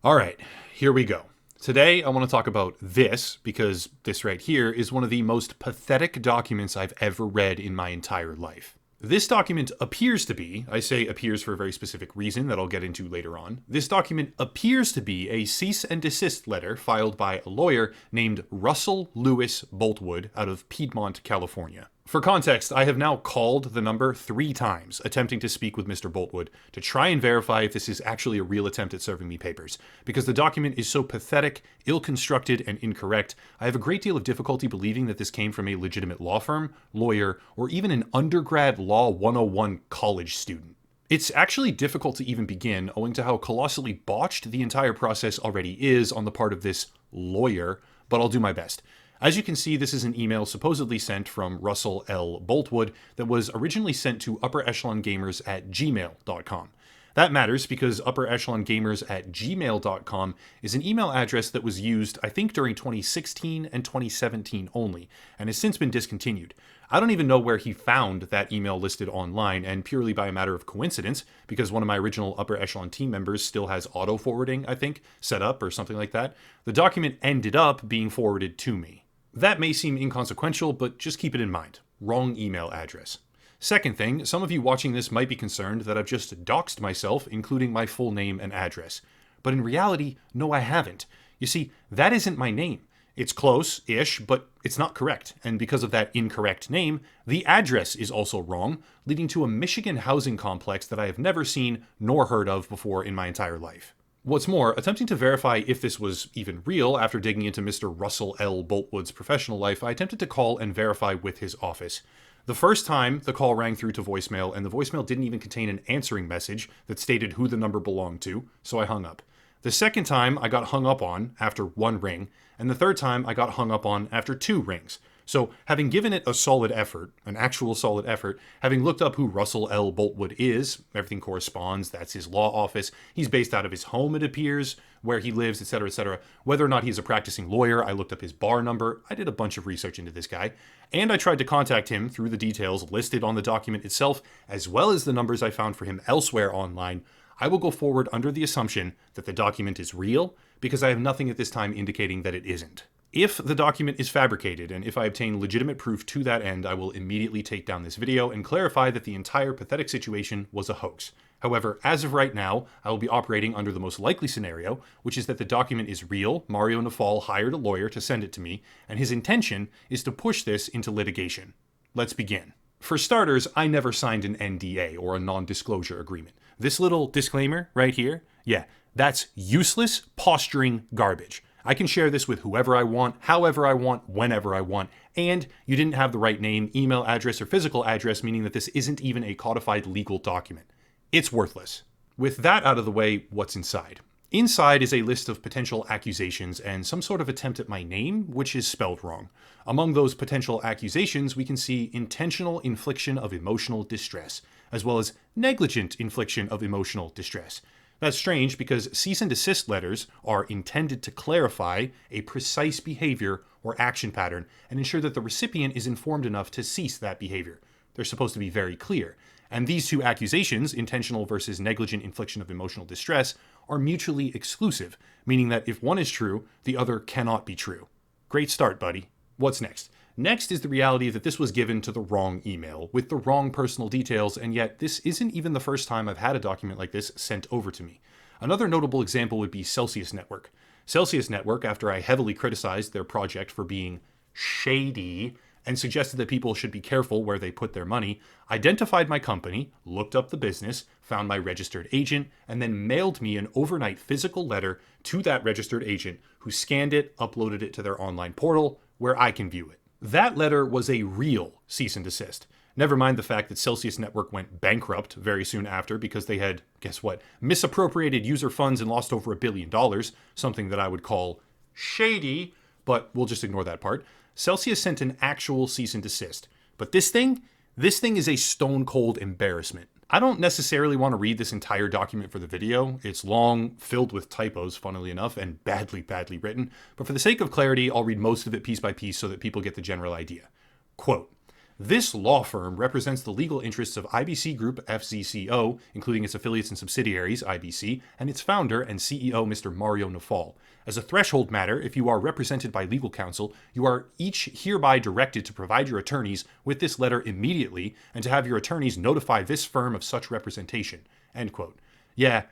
All right, here we go. Today, I want to talk about this because this right here is one of the most pathetic documents I've ever read in my entire life. This document appears to be, I say appears for a very specific reason that I'll get into later on. This document appears to be a cease and desist letter filed by a lawyer named Russell Lewis Boltwood out of Piedmont, California. For context, I have now called the number 3 times, attempting to speak with Mr. Boltwood to try and verify if this is actually a real attempt at serving me papers. Because the document is so pathetic, ill-constructed, and incorrect, I have a great deal of difficulty believing that this came from a legitimate law firm, lawyer, or even an undergrad Law 101 college student. It's actually difficult to even begin, owing to how colossally botched the entire process already is on the part of this lawyer, but I'll do my best. As you can see, this is an email supposedly sent from Russell L. Boltwood that was originally sent to upperechelongamers@gmail.com. That matters because upperechelongamers@gmail.com is an email address that was used, I think, during 2016 and 2017 only, and has since been discontinued. I don't even know where he found that email listed online, and purely by a matter of coincidence, because one of my original Upper Echelon team members still has auto-forwarding, I think, set up or something like that, the document ended up being forwarded to me. That may seem inconsequential, but just keep it in mind. Wrong email address. Second thing, some of you watching this might be concerned that I've just doxed myself, including my full name and address. But in reality, no, I haven't. You see, that isn't my name. It's close-ish, but it's not correct. And because of that incorrect name, the address is also wrong, leading to a Michigan housing complex that I have never seen nor heard of before in my entire life. What's more, attempting to verify if this was even real after digging into Mr. Russell L. Boltwood's professional life, I attempted to call and verify with his office. The first time, the call rang through to voicemail, and the voicemail didn't even contain an answering message that stated who the number belonged to, so I hung up. The second time, I got hung up on after 1 ring, and the third time, I got hung up on after 2 rings. So, having given it a solid effort, an actual solid effort, having looked up who Russell L. Boltwood is, everything corresponds, that's his law office, he's based out of his home, it appears, where he lives, etc., etc. Whether or not he's a practicing lawyer, I looked up his bar number, I did a bunch of research into this guy, and I tried to contact him through the details listed on the document itself, as well as the numbers I found for him elsewhere online. I will go forward under the assumption that the document is real, because I have nothing at this time indicating that it isn't. If the document is fabricated, and if I obtain legitimate proof to that end, I will immediately take down this video and clarify that the entire pathetic situation was a hoax. However, as of right now, I will be operating under the most likely scenario, which is that the document is real, Mario Nafal hired a lawyer to send it to me, and his intention is to push this into litigation. Let's begin. For starters, I never signed an NDA, or a non-disclosure agreement. This little disclaimer right here, yeah, that's useless, posturing garbage. I can share this with whoever I want, however I want, whenever I want, and you didn't have the right name, email address, or physical address, meaning that this isn't even a codified legal document. It's worthless. With that out of the way, what's inside? Inside is a list of potential accusations and some sort of attempt at my name, which is spelled wrong. Among those potential accusations, we can see intentional infliction of emotional distress, as well as negligent infliction of emotional distress. That's strange because cease and desist letters are intended to clarify a precise behavior or action pattern and ensure that the recipient is informed enough to cease that behavior. They're supposed to be very clear. And these two accusations, intentional versus negligent infliction of emotional distress, are mutually exclusive, meaning that if one is true, the other cannot be true. Great start, buddy. What's next? Next is the reality that this was given to the wrong email, with the wrong personal details, and yet this isn't even the first time I've had a document like this sent over to me. Another notable example would be Celsius Network. Celsius Network, after I heavily criticized their project for being shady and suggested that people should be careful where they put their money, identified my company, looked up the business, found my registered agent, and then mailed me an overnight physical letter to that registered agent who scanned it, uploaded it to their online portal where I can view it. That letter was a real cease and desist. Never mind the fact that Celsius Network went bankrupt very soon after because they had, guess what, misappropriated user funds and lost over $1 billion, something that I would call shady, but we'll just ignore that part. Celsius sent an actual cease and desist. But this thing is a stone cold embarrassment. I don't necessarily want to read this entire document for the video. It's long, filled with typos, funnily enough, and badly written. But for the sake of clarity, I'll read most of it piece by piece so that people get the general idea. Quote, This law firm represents the legal interests of IBC Group FZCO, including its affiliates and subsidiaries, IBC, and its founder and CEO, Mr. Mario Nafal. As a threshold matter, if you are represented by legal counsel, you are each hereby directed to provide your attorneys with this letter immediately and to have your attorneys notify this firm of such representation. End quote. Yeah,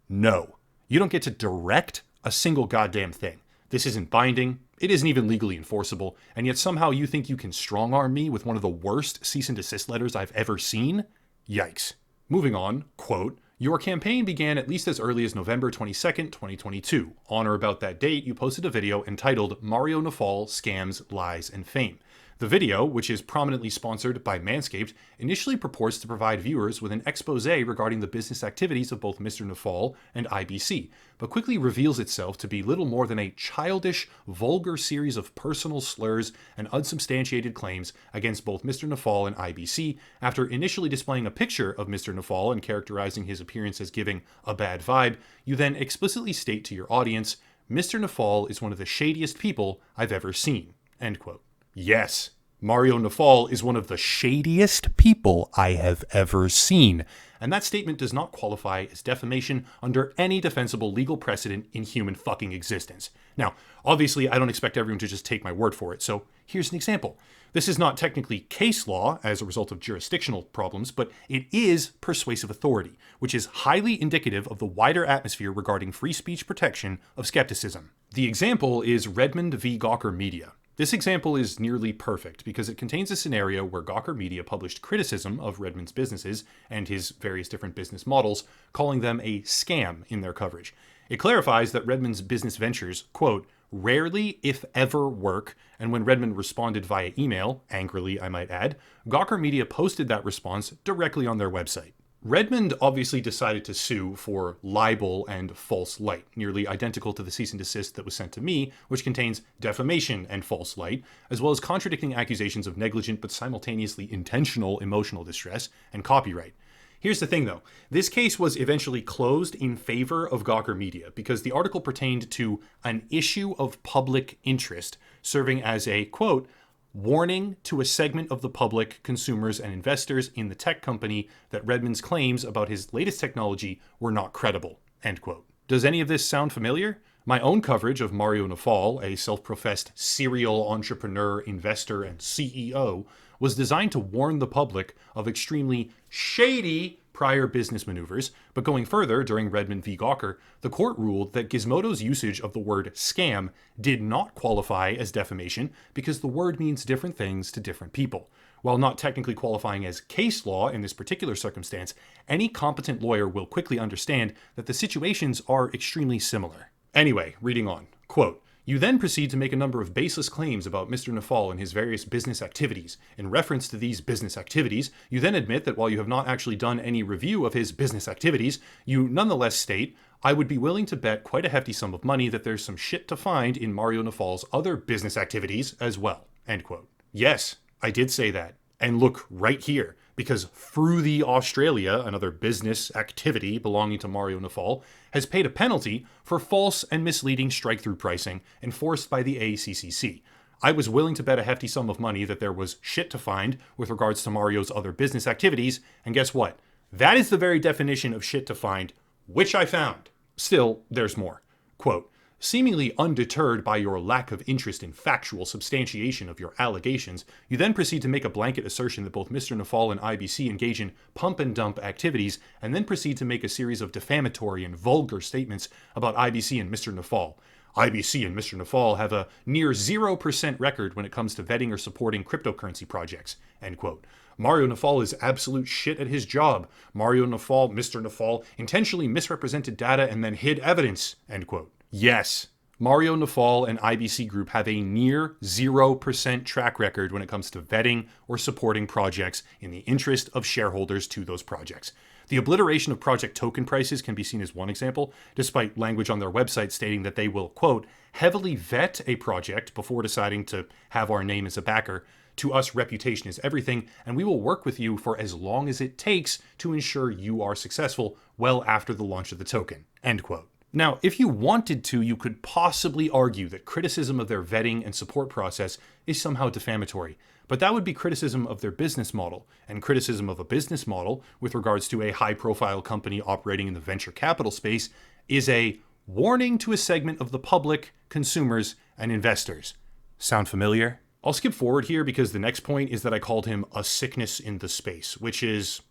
no. You don't get to direct a single goddamn thing. This isn't binding, it isn't even legally enforceable, and yet somehow you think you can strong-arm me with one of the worst cease and desist letters I've ever seen? Yikes. Moving on, quote, your campaign began at least as early as November 22nd, 2022. On or about that date, you posted a video entitled Mario Nafal Scams, Lies, and Fame. The video, which is prominently sponsored by Manscaped, initially purports to provide viewers with an expose regarding the business activities of both Mr. Nafal and IBC, but quickly reveals itself to be little more than a childish, vulgar series of personal slurs and unsubstantiated claims against both Mr. Nafal and IBC. After initially displaying a picture of Mr. Nafal and characterizing his appearance as giving a bad vibe, you then explicitly state to your audience, Mr. Nafal is one of the shadiest people I've ever seen. End quote. Yes, Mario Nafal is one of the shadiest people I have ever seen. And that statement does not qualify as defamation under any defensible legal precedent in human fucking existence. Now, obviously, I don't expect everyone to just take my word for it, so here's an example. This is not technically case law as a result of jurisdictional problems, but it is persuasive authority, which is highly indicative of the wider atmosphere regarding free speech protection of skepticism. The example is Redmond v. Gawker Media. This example is nearly perfect because it contains a scenario where Gawker Media published criticism of Redmond's businesses and his various different business models, calling them a scam in their coverage. It clarifies that Redmond's business ventures, quote, rarely, if ever, work, and when Redmond responded via email, angrily I might add, Gawker Media posted that response directly on their website. Redmond obviously decided to sue for libel and false light, nearly identical to the cease and desist that was sent to me, which contains defamation and false light, as well as contradicting accusations of negligent but simultaneously intentional emotional distress and copyright. Here's the thing though, this case was eventually closed in favor of Gawker Media because the article pertained to an issue of public interest, serving as a, quote, warning to a segment of the public, consumers, and investors in the tech company that Redmond's claims about his latest technology were not credible, end quote. Does any of this sound familiar? My own coverage of Mario Nafal, a self-professed serial entrepreneur, investor, and CEO, was designed to warn the public of extremely shady prior business maneuvers, but going further, during Redmond v. Gawker, the court ruled that Gizmodo's usage of the word scam did not qualify as defamation because the word means different things to different people. While not technically qualifying as case law in this particular circumstance, any competent lawyer will quickly understand that the situations are extremely similar. Anyway, reading on, quote, you then proceed to make a number of baseless claims about Mr. Nafal and his various business activities. In reference to these business activities, you then admit that while you have not actually done any review of his business activities, you nonetheless state, I would be willing to bet quite a hefty sum of money that there's some shit to find in Mario Nafal's other business activities as well, end quote. Yes, I did say that. And look right here, because Fruity Australia, another business activity belonging to Mario Nafal, has paid a penalty for false and misleading strike-through pricing enforced by the ACCC. I was willing to bet a hefty sum of money that there was shit to find with regards to Mario's other business activities, and guess what? That is the very definition of shit to find, which I found. Still, there's more. Quote, seemingly undeterred by your lack of interest in factual substantiation of your allegations, you then proceed to make a blanket assertion that both Mr. Nafal and IBC engage in pump-and-dump activities, and then proceed to make a series of defamatory and vulgar statements about IBC and Mr. Nafal. IBC and Mr. Nafal have a near 0% record when it comes to vetting or supporting cryptocurrency projects, end quote. Mario Nafal is absolute shit at his job. Mario Nafal, Mr. Nafal, intentionally misrepresented data and then hid evidence, end quote. Yes, Mario Nafal and IBC Group have a near 0% track record when it comes to vetting or supporting projects in the interest of shareholders to those projects. The obliteration of project token prices can be seen as one example, despite language on their website stating that they will, quote, heavily vet a project before deciding to have our name as a backer. To us, reputation is everything, and we will work with you for as long as it takes to ensure you are successful well after the launch of the token, end quote. Now, if you wanted to, you could possibly argue that criticism of their vetting and support process is somehow defamatory, but that would be criticism of their business model. And criticism of a business model with regards to a high-profile company operating in the venture capital space is a warning to a segment of the public, consumers, and investors. Sound familiar? I'll skip forward here because the next point is that I called him a sickness in the space, which is,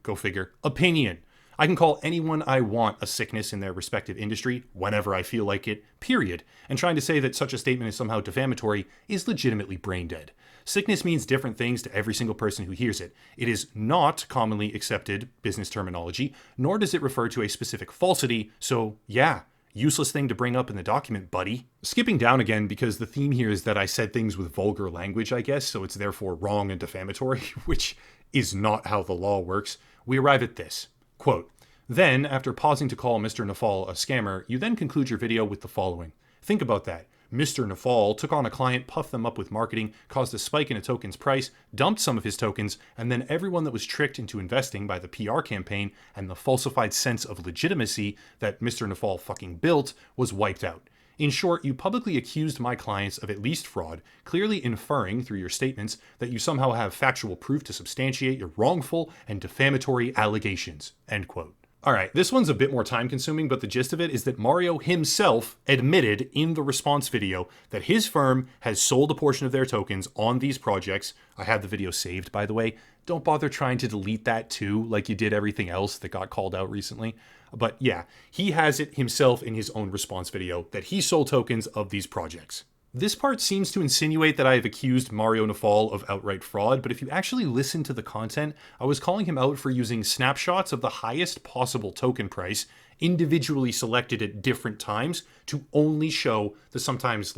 go figure, opinion. I can call anyone I want a sickness in their respective industry whenever I feel like it, period. And trying to say that such a statement is somehow defamatory is legitimately brain dead. Sickness means different things to every single person who hears it. It is not commonly accepted business terminology, nor does it refer to a specific falsity, so yeah, useless thing to bring up in the document, buddy. Skipping down again because the theme here is that I said things with vulgar language, I guess, so it's therefore wrong and defamatory, which is not how the law works. We arrive at this. Quote, then, after pausing to call Mr. Nafal a scammer, you then conclude your video with the following. Think about that. Mr. Nafal took on a client, puffed them up with marketing, caused a spike in a token's price, dumped some of his tokens, and then everyone that was tricked into investing by the PR campaign and the falsified sense of legitimacy that Mr. Nafal fucking built was wiped out. In short, you publicly accused my clients of at least fraud, clearly inferring through your statements that you somehow have factual proof to substantiate your wrongful and defamatory allegations. End quote. Alright, this one's a bit more time consuming, but the gist of it is that Mario himself admitted in the response video that his firm has sold a portion of their tokens on these projects. I have the video saved, by the way. Don't bother trying to delete that too, like you did everything else that got called out recently. But yeah, he has it himself in his own response video that he sold tokens of these projects. This part seems to insinuate that I have accused Mario Nafal of outright fraud, but if you actually listen to the content, I was calling him out for using snapshots of the highest possible token price, individually selected at different times, to only show the sometimes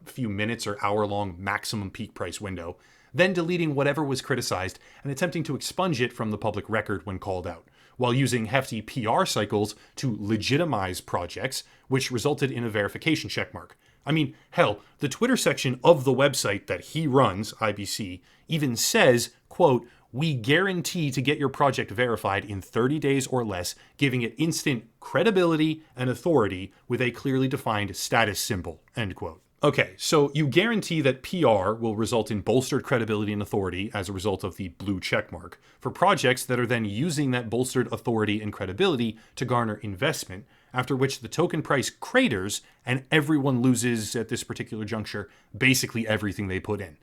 few minutes or hour-long maximum peak price window, then deleting whatever was criticized and attempting to expunge it from the public record when called out, while using hefty PR cycles to legitimize projects, which resulted in a verification checkmark. I mean, hell, the Twitter section of the website that he runs, IBC, even says, quote, we guarantee to get your project verified in 30 days or less, giving it instant credibility and authority with a clearly defined status symbol, end quote. Okay, so you guarantee that PR will result in bolstered credibility and authority as a result of the blue checkmark for projects that are then using that bolstered authority and credibility to garner investment, after which the token price craters and everyone loses at this particular juncture basically everything they put in.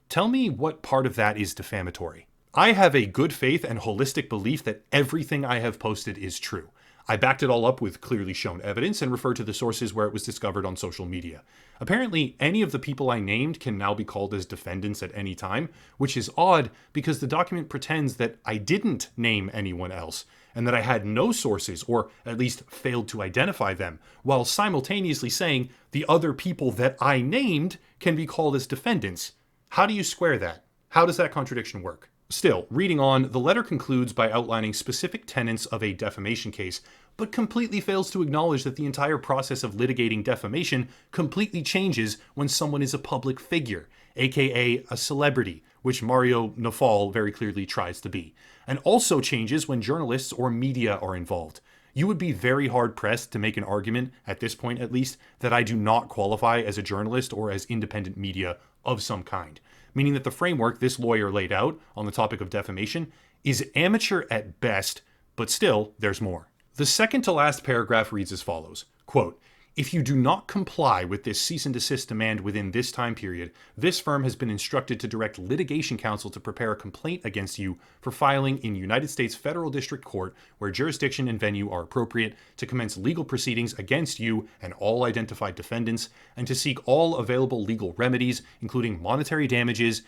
Tell me what part of that is defamatory. I have a good faith and holistic belief that everything I have posted is true. I backed it all up with clearly shown evidence and referred to the sources where it was discovered on social media. Apparently, any of the people I named can now be called as defendants at any time, which is odd because the document pretends that I didn't name anyone else, and that I had no sources, or at least failed to identify them, while simultaneously saying the other people that I named can be called as defendants. How do you square that? How does that contradiction work? Still, reading on, the letter concludes by outlining specific tenets of a defamation case, but completely fails to acknowledge that the entire process of litigating defamation completely changes when someone is a public figure, aka a celebrity, which Mario Nafal very clearly tries to be, and also changes when journalists or media are involved. You would be very hard-pressed to make an argument, at this point at least, that I do not qualify as a journalist or as independent media of some kind, meaning that the framework this lawyer laid out on the topic of defamation is amateur at best, but still, there's more. The second to last paragraph reads as follows, quote, if you do not comply with this cease and desist demand within this time period, this firm has been instructed to direct litigation counsel to prepare a complaint against you for filing in United States Federal District Court, where jurisdiction and venue are appropriate, to commence legal proceedings against you and all identified defendants, and to seek all available legal remedies, including monetary damages,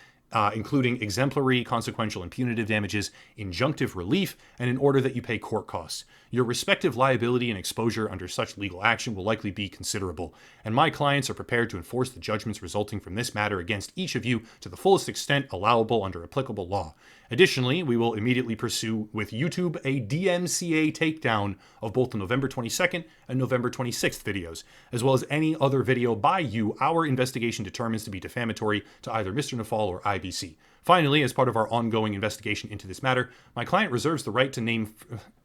including exemplary, consequential, and punitive damages, injunctive relief, and in order that you pay court costs. Your respective liability and exposure under such legal action will likely be considerable, and my clients are prepared to enforce the judgments resulting from this matter against each of you to the fullest extent allowable under applicable law. Additionally, we will immediately pursue with YouTube a DMCA takedown of both the November 22nd and November 26th videos, as well as any other video by you our investigation determines to be defamatory to either Mr. Nafal or IBC. Finally, as part of our ongoing investigation into this matter, my client reserves the right to name...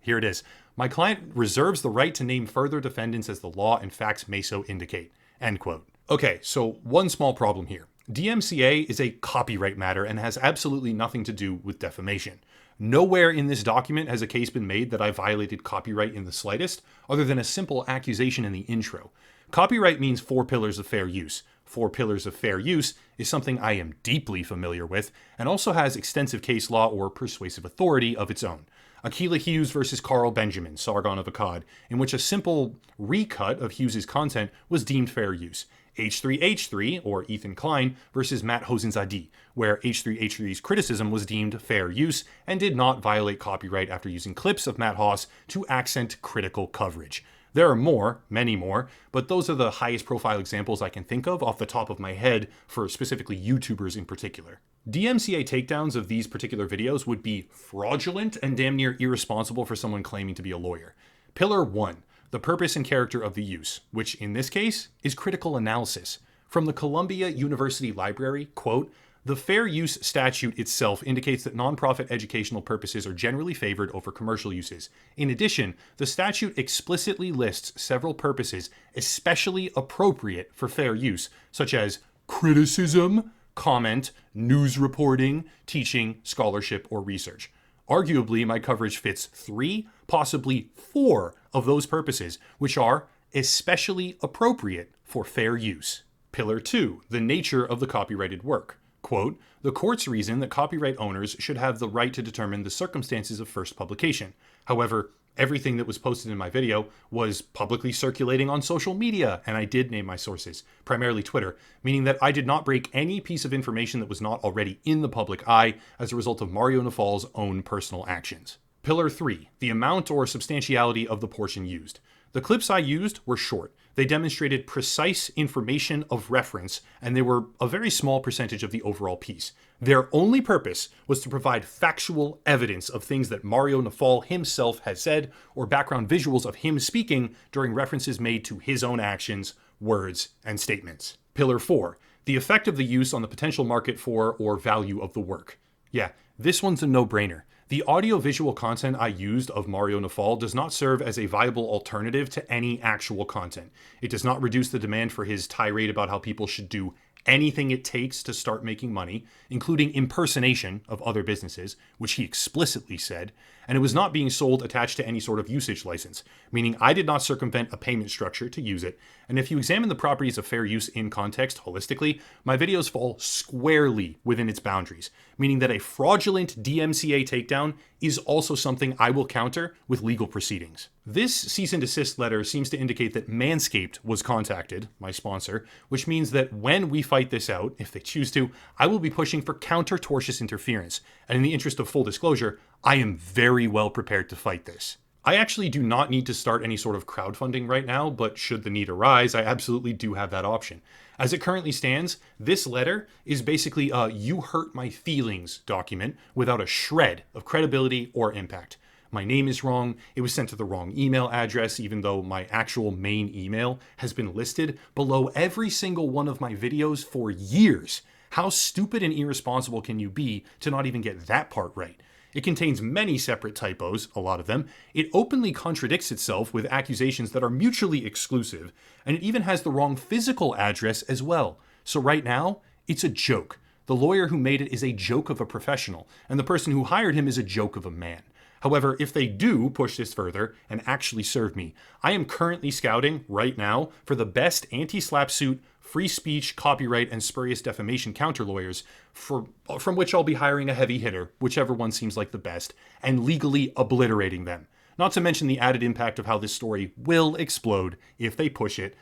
Here it is. My client reserves the right to name further defendants as the law and facts may so indicate. End quote. Okay, so one small problem here. DMCA is a copyright matter and has absolutely nothing to do with defamation. Nowhere in this document has a case been made that I violated copyright in the slightest, other than a simple accusation in the intro. Copyright means 4 pillars of fair use. 4 pillars of fair use is something I am deeply familiar with, and also has extensive case law or persuasive authority of its own. Akilah Hughes versus Carl Benjamin, Sargon of Akkad, in which a simple recut of Hughes's content was deemed fair use. H3H3, or Ethan Klein, versus Matt Hosenzadeh, where H3H3's criticism was deemed fair use and did not violate copyright after using clips of Matt Haas to accent critical coverage. There are more, many more, but those are the highest profile examples I can think of off the top of my head for specifically YouTubers in particular. DMCA takedowns of these particular videos would be fraudulent and damn near irresponsible for someone claiming to be a lawyer. Pillar 1. The purpose and character of the use, which in this case is critical analysis. From the Columbia University Library, quote, "The fair use statute itself indicates that nonprofit educational purposes are generally favored over commercial uses. In addition, the statute explicitly lists several purposes especially appropriate for fair use, such as criticism, comment, news reporting, teaching, scholarship, or research. Arguably, my coverage fits 3, possibly 4 of those purposes, which are especially appropriate for fair use." Pillar 2, the nature of the copyrighted work. Quote, "The courts reason that copyright owners should have the right to determine the circumstances of first publication. However, everything that was posted in my video was publicly circulating on social media, and I did name my sources, primarily Twitter, meaning that I did not break any piece of information that was not already in the public eye as a result of Mario Nafal's own personal actions." Pillar 3, the amount or substantiality of the portion used. The clips I used were short. They demonstrated precise information of reference, and they were a very small percentage of the overall piece. Their only purpose was to provide factual evidence of things that Mario Nafal himself has said, or background visuals of him speaking during references made to his own actions, words, and statements. Pillar 4, the effect of the use on the potential market for or value of the work. Yeah, this one's a no-brainer. The audio-visual content I used of Mario Nafal does not serve as a viable alternative to any actual content. It does not reduce the demand for his tirade about how people should do anything it takes to start making money, including impersonation of other businesses, which he explicitly said, and it was not being sold attached to any sort of usage license, meaning I did not circumvent a payment structure to use it, and if you examine the properties of fair use in context holistically, my videos fall squarely within its boundaries, meaning that a fraudulent DMCA takedown is also something I will counter with legal proceedings. This cease and desist letter seems to indicate that Manscaped was contacted, my sponsor, which means that when we fight this out, if they choose to, I will be pushing for counter-tortious interference, and in the interest of full disclosure, I am very well prepared to fight this. I actually do not need to start any sort of crowdfunding right now, but should the need arise, I absolutely do have that option. As it currently stands, this letter is basically a "you hurt my feelings" document without a shred of credibility or impact. My name is wrong, it was sent to the wrong email address, even though my actual main email has been listed below every single one of my videos for years. How stupid and irresponsible can you be to not even get that part right? It contains many separate typos, a lot of them. It openly contradicts itself with accusations that are mutually exclusive, and it even has the wrong physical address as well. So right now, it's a joke. The lawyer who made it is a joke of a professional, and the person who hired him is a joke of a man. However, if they do push this further and actually serve me, I am currently scouting right now for the best anti-slap suit, free speech, copyright, and spurious defamation counter lawyers, from which I'll be hiring a heavy hitter, whichever one seems like the best, and legally obliterating them. Not to mention the added impact of how this story will explode if they push it,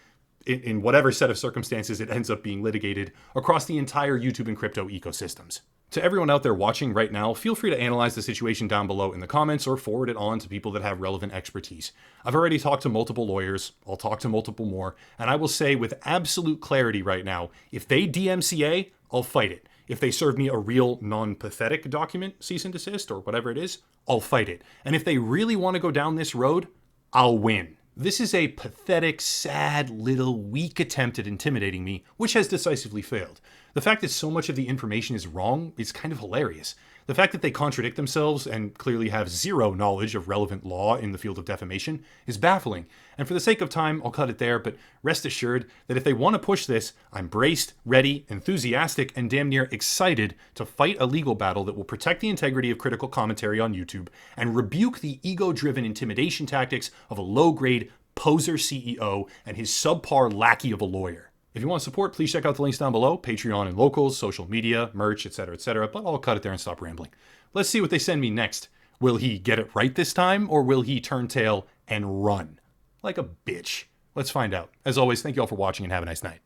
in whatever set of circumstances it ends up being litigated, across the entire YouTube and crypto ecosystems. To everyone out there watching right now, feel free to analyze the situation down below in the comments or forward it on to people that have relevant expertise. I've already talked to multiple lawyers, I'll talk to multiple more, and I will say with absolute clarity right now, if they DMCA, I'll fight it. If they serve me a real non-pathetic document, cease and desist, or whatever it is, I'll fight it. And if they really want to go down this road, I'll win. This is a pathetic, sad, little, weak attempt at intimidating me, which has decisively failed. The fact that so much of the information is wrong is kind of hilarious. The fact that they contradict themselves and clearly have zero knowledge of relevant law in the field of defamation is baffling. And for the sake of time, I'll cut it there, but rest assured that if they want to push this, I'm braced, ready, enthusiastic, and damn near excited to fight a legal battle that will protect the integrity of critical commentary on YouTube and rebuke the ego-driven intimidation tactics of a low-grade poser CEO and his subpar lackey of a lawyer. If you want to support, please check out the links down below, Patreon and locals, social media, merch, etc., but I'll cut it there and stop rambling. Let's see what they send me next. Will he get it right this time, or will he turn tail and run? Like a bitch. Let's find out. As always, thank you all for watching and have a nice night.